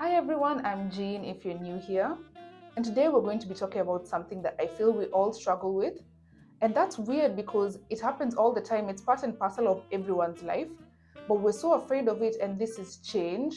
Hi everyone, I'm Jean if you're new here. And today we're going to be talking about something that I feel we all struggle with. And that's weird because it happens all the time. It's part and parcel of everyone's life. But we're so afraid of it, and this is change.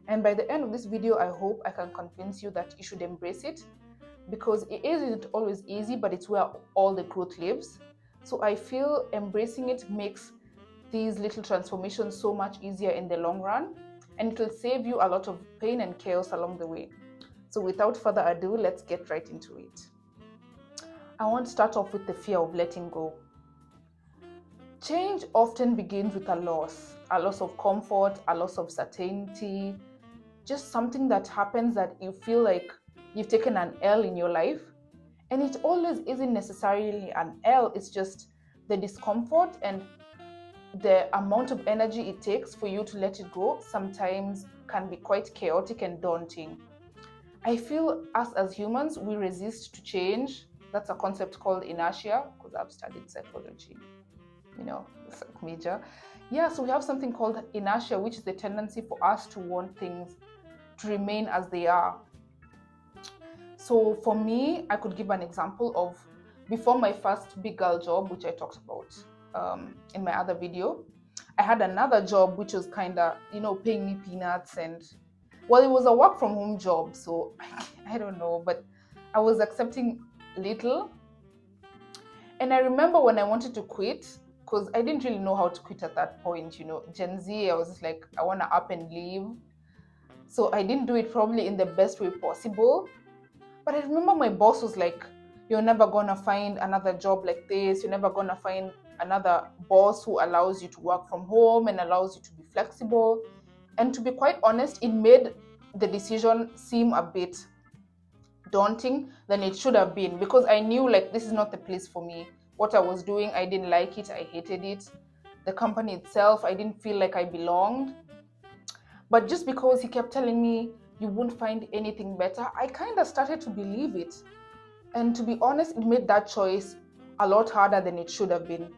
And by the end of this video, I hope I can convince you that you should embrace it because it isn't always easy, but it's where all the growth lives. So I feel embracing it makes these little transformations so much easier in the long run, and it will save you a lot of pain and chaos along the way. So without further ado, let's get right into it. I want to start off with the fear of letting go. Change often begins with a loss of comfort, a loss of certainty, just something that happens that you feel like you've taken an L in your life. And it always isn't necessarily an L, it's just the discomfort and the amount of energy it takes for you to let it go sometimes can be quite chaotic and daunting. I feel us as humans, we resist to change. That's a concept called inertia, because I've studied psychology, it's like major. Yeah, so we have something called inertia, which is the tendency for us to want things to remain as they are. So for me, I could give an example of before my first big girl job, which I talked about in my other video. I had another job which was kind of, paying me peanuts, and well, it was a work from home job, so I don't know, but I was accepting little. And I remember when I wanted to quit, because I didn't really know how to quit at that point, Gen Z, I was just like, I want to up and leave. So I didn't do it probably in the best way possible. But I remember my boss was like, you're never gonna find another job like this. You're never gonna find another boss who allows you to work from home and allows you to be flexible. And to be quite honest, it made the decision seem a bit daunting than it should have been, because I knew like this is not the place for me. What I was doing, I didn't like it. I hated it. The company itself, I didn't feel like I belonged. But just because he kept telling me you won't find anything better, I kind of started to believe it. And to be honest, it made that choice a lot harder than it should have been.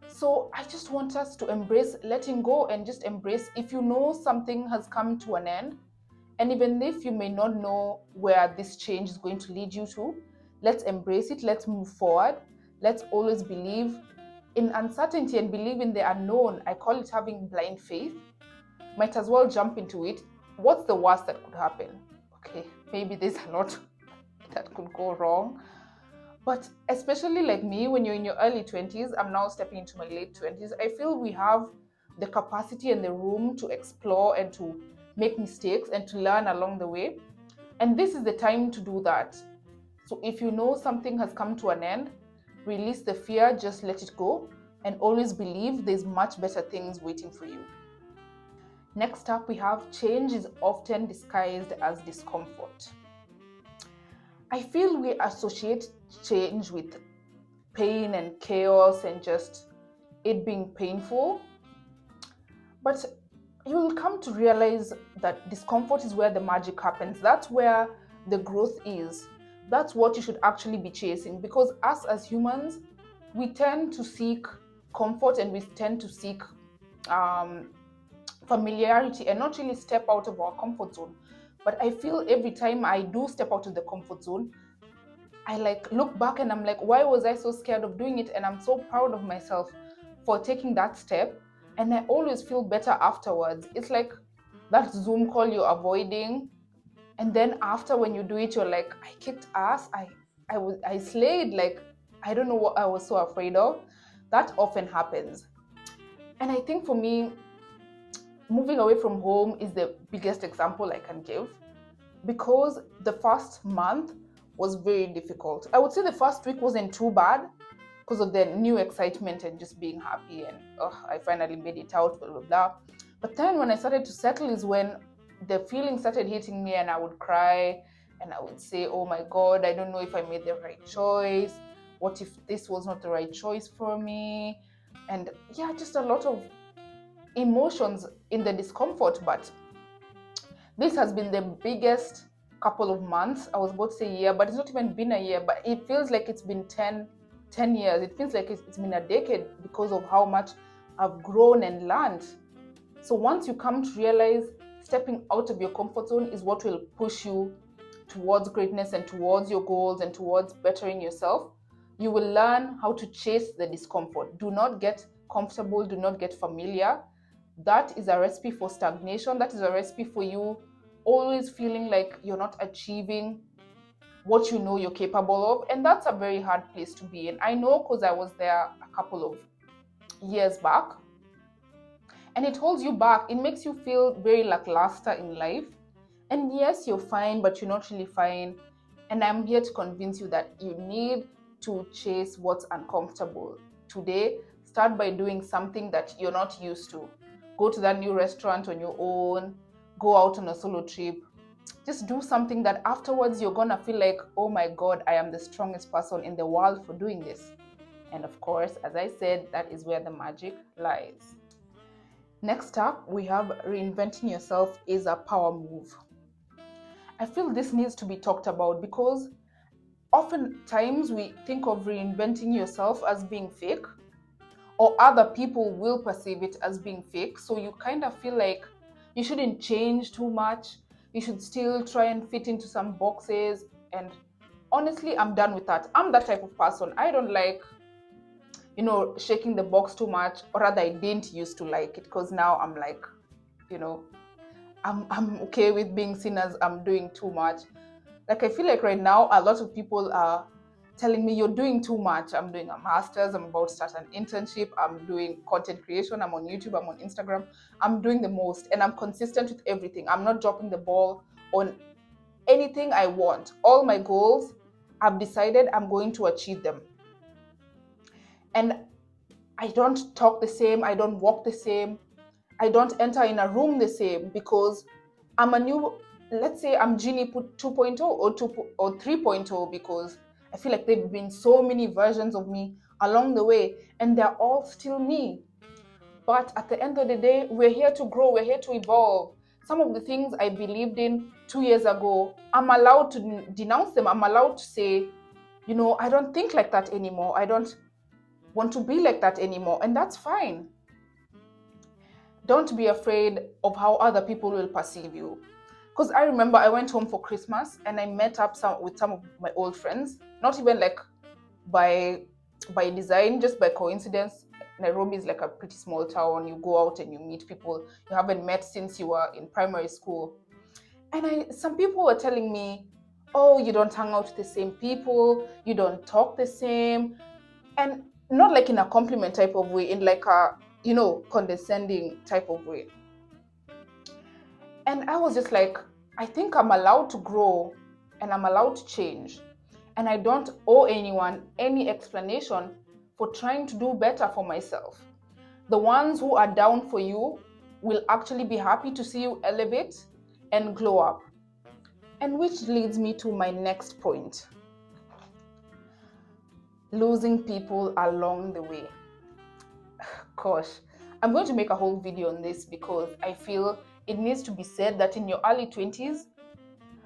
So I just want us to embrace letting go and just embrace if you know something has come to an end. And even if you may not know where this change is going to lead you to, let's embrace it. Let's move forward. Let's always believe in uncertainty and believe in the unknown. I call it having blind faith. Might as well jump into it. What's the worst that could happen? Okay, maybe there's a lot that could go wrong. But especially like me, when you're in your early 20s, I'm now stepping into my late 20s, I feel we have the capacity and the room to explore and to make mistakes and to learn along the way. And this is the time to do that. So if you know something has come to an end, release the fear, just let it go, and always believe there's much better things waiting for you. Next up, we have change is often disguised as discomfort. I feel we associate change with pain and chaos and just it being painful. But you'll come to realize that discomfort is where the magic happens. That's where the growth is. That's what you should actually be chasing, because us as humans, we tend to seek comfort and we tend to seek familiarity and not really step out of our comfort zone. But I feel every time I do step out of the comfort zone, I like look back and I'm like, why was I so scared of doing it? And I'm so proud of myself for taking that step. And I always feel better afterwards. It's like that Zoom call you're avoiding. And then after, when you do it, you're like, I kicked ass. I slayed. Like, I don't know what I was so afraid of. That often happens. And I think for me, moving away from home is the biggest example I can give, because the first month was very difficult. I would say the first week wasn't too bad because of the new excitement and just being happy and I finally made it out, blah, blah, blah. But then when I started to settle is when the feeling started hitting me, and I would cry and I would say, oh my God, I don't know if I made the right choice. What if this was not the right choice for me? And yeah, just a lot of emotions in the discomfort. But this has been the biggest couple of months. I was about to say year, but it's not even been a year, but it feels like it's been 10 years. It feels like it's been a decade because of how much I've grown and learned. So once you come to realize stepping out of your comfort zone is what will push you towards greatness and towards your goals and towards bettering yourself. You will learn how to chase the discomfort. Do not get comfortable, do not get familiar. That is a recipe for stagnation. That is a recipe for you always feeling like you're not achieving what you know you're capable of. And that's a very hard place to be in. I know, because I was there a couple of years back. And it holds you back. It makes you feel very lackluster in life. And yes, you're fine, but you're not really fine. And I'm here to convince you that you need to chase what's uncomfortable. Today, start by doing something that you're not used to. Go to that new restaurant on your own. Go out on a solo trip. Just do something that afterwards you're gonna feel like, oh my God, I am the strongest person in the world for doing this. And of course, as I said, that is where the magic lies. Next up, we have reinventing yourself is a power move. I feel this needs to be talked about because oftentimes we think of reinventing yourself as being fake, or other people will perceive it as being fake. So you kind of feel like you shouldn't change too much. You should still try and fit into some boxes. And honestly, I'm done with that. I'm that type of person. I don't like, shaking the box too much, or rather I didn't used to like it, because now I'm like, I'm okay with being seen as I'm doing too much. Like, I feel like right now a lot of people are telling me you're doing too much. I'm doing a master's, I'm about to start an internship, I'm doing content creation, I'm on YouTube, I'm on Instagram, I'm doing the most, and I'm consistent with everything. I'm not dropping the ball on anything I want. All my goals, I've decided I'm going to achieve them. And I don't talk the same, I don't walk the same, I don't enter in a room the same, because I'm a new, let's say I'm Genie 2.0 or 3.0, because I feel like there have been so many versions of me along the way, and they're all still me. But at the end of the day, we're here to grow, we're here to evolve. Some of the things I believed in 2 years ago, I'm allowed to denounce them. I'm allowed to say, I don't think like that anymore. I don't want to be like that anymore. And that's fine. Don't be afraid of how other people will perceive you. Because I remember I went home for Christmas and I met up with some of my old friends, not even like by design, just by coincidence. Nairobi is like a pretty small town. You go out and you meet people you haven't met since you were in primary school. And some people were telling me, oh, you don't hang out with the same people, you don't talk the same. And not like in a compliment type of way, in like a, condescending type of way. And I was just like, I think I'm allowed to grow and I'm allowed to change. And I don't owe anyone any explanation for trying to do better for myself. The ones who are down for you will actually be happy to see you elevate and glow up. And which leads me to my next point. Losing people along the way. Gosh, I'm going to make a whole video on this because I feel it needs to be said that in your early 20s,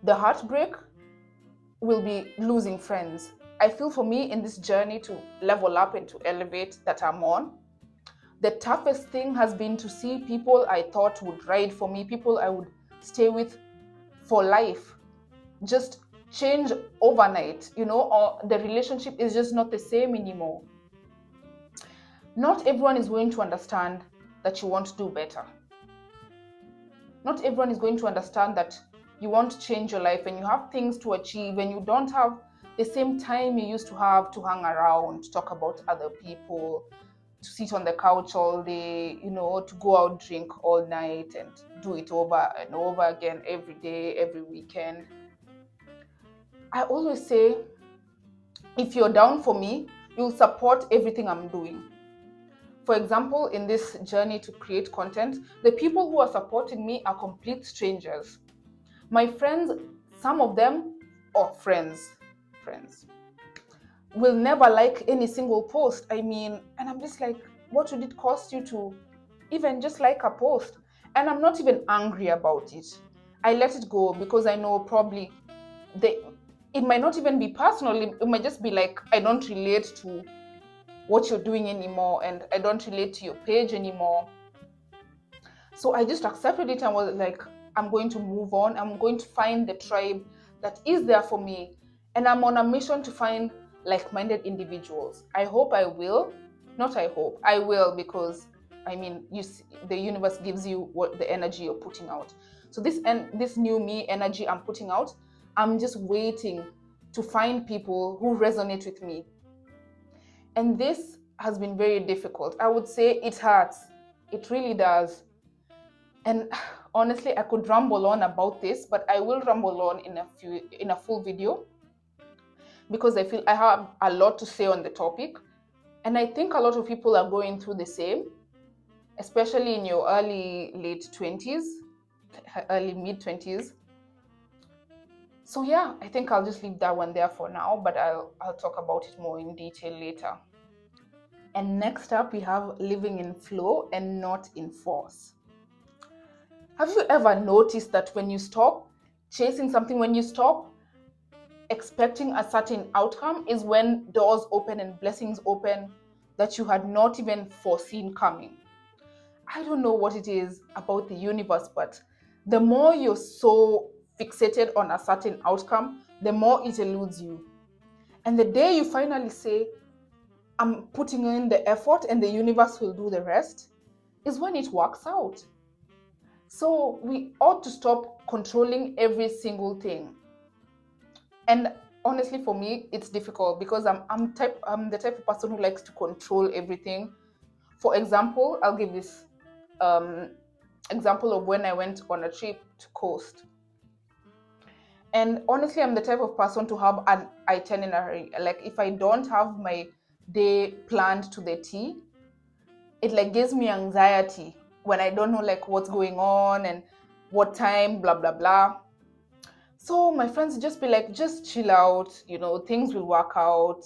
the heartbreak will be losing friends. I feel for me in this journey to level up and to elevate that I'm on, the toughest thing has been to see people I thought would ride for me, people I would stay with for life, just change overnight, or the relationship is just not the same anymore. Not everyone is going to understand that you want to do better. Not everyone is going to understand that you want to change your life and you have things to achieve and you don't have the same time you used to have to hang around, to talk about other people, to sit on the couch all day, to go out, drink all night and do it over and over again every day, every weekend. I always say, if you're down for me, you'll support everything I'm doing. For example, in this journey to create content, the people who are supporting me are complete strangers. My friends, some of them, friends, will never like any single post. And I'm just like, what would it cost you to even just like a post? And I'm not even angry about it. I let it go because I know probably it might not even be personal. It might just be like, I don't relate to what you're doing anymore and I don't relate to your page anymore. So I just accepted it and was like, I'm going to move on. I'm going to find the tribe that is there for me. And I'm on a mission to find like-minded individuals. I hope I will. Not I hope. I will, because I mean, the universe gives you what the energy you're putting out. So this new me energy I'm putting out, I'm just waiting to find people who resonate with me. And this has been very difficult. I would say it hurts. It really does. And honestly, I could ramble on about this, but I will ramble on in a full video, because I feel I have a lot to say on the topic. And I think a lot of people are going through the same, especially in your early mid 20s. So yeah, I think I'll just leave that one there for now, but I'll talk about it more in detail later. And next up, we have living in flow and not in force. Have you ever noticed that when you stop chasing something, when you stop expecting a certain outcome, is when doors open and blessings open that you had not even foreseen coming? I don't know what it is about the universe, but the more you're so fixated on a certain outcome, the more it eludes you. And the day you finally say, I'm putting in the effort and the universe will do the rest, is when it works out. So we ought to stop controlling every single thing. And honestly, for me, it's difficult because I'm the type of person who likes to control everything. For example, I'll give this example of when I went on a trip to Coast. And honestly, I'm the type of person to have an itinerary. Like, if I don't have my day planned to the T, it like gives me anxiety when I don't know like what's going on and what time, blah blah blah. So my friends just be like, just chill out, things will work out.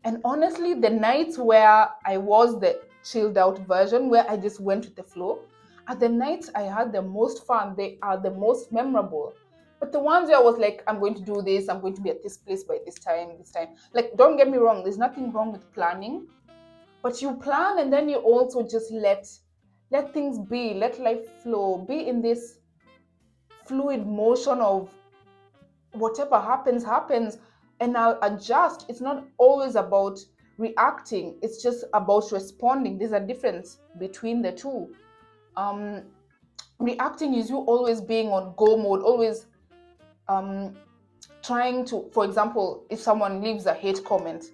And honestly, the nights where I was the chilled out version, where I just went with the flow, are the nights I had the most fun. They are the most memorable. But the ones where I was like, I'm going to do this, I'm going to be at this place by this time. Like, don't get me wrong, there's nothing wrong with planning. But you plan and then you also just let things be, let life flow, be in this fluid motion of whatever happens, and I'll adjust. It's not always about reacting, it's just about responding. There's a difference between the two. Reacting is you always being on go mode, always trying to, for example, if someone leaves a hate comment,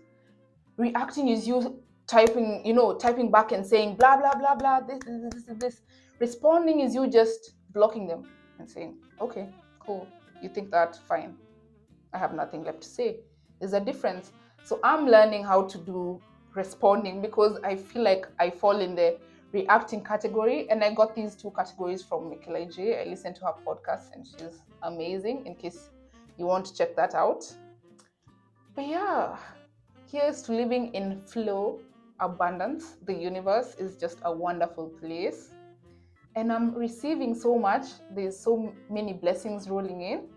reacting is you typing back and saying blah blah blah blah, this. Responding is you just blocking them and saying, okay, cool, you think that, fine, I have nothing left to say. There's a difference. So I'm learning how to do responding, because I feel like I fall in the reacting category. And I got these two categories from Michaela J. I listened to her podcast and she's amazing, in case you want to check that out. But yeah, here's to living in flow, abundance. The universe is just a wonderful place. And I'm receiving so much. There's so many blessings rolling in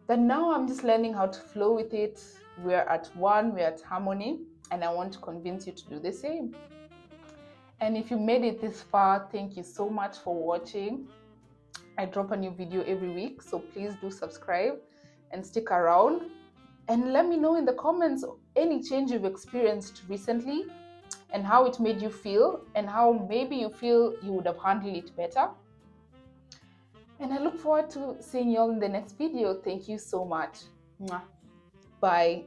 that now I'm just learning how to flow with it. We're at one, we're at harmony, and I want to convince you to do the same. And if you made it this far, thank you so much for watching. I drop a new video every week, so please do subscribe and stick around. And let me know in the comments any change you've experienced recently and how it made you feel, and how maybe you feel you would have handled it better. And I look forward to seeing you all in the next video. Thank you so much. Bye.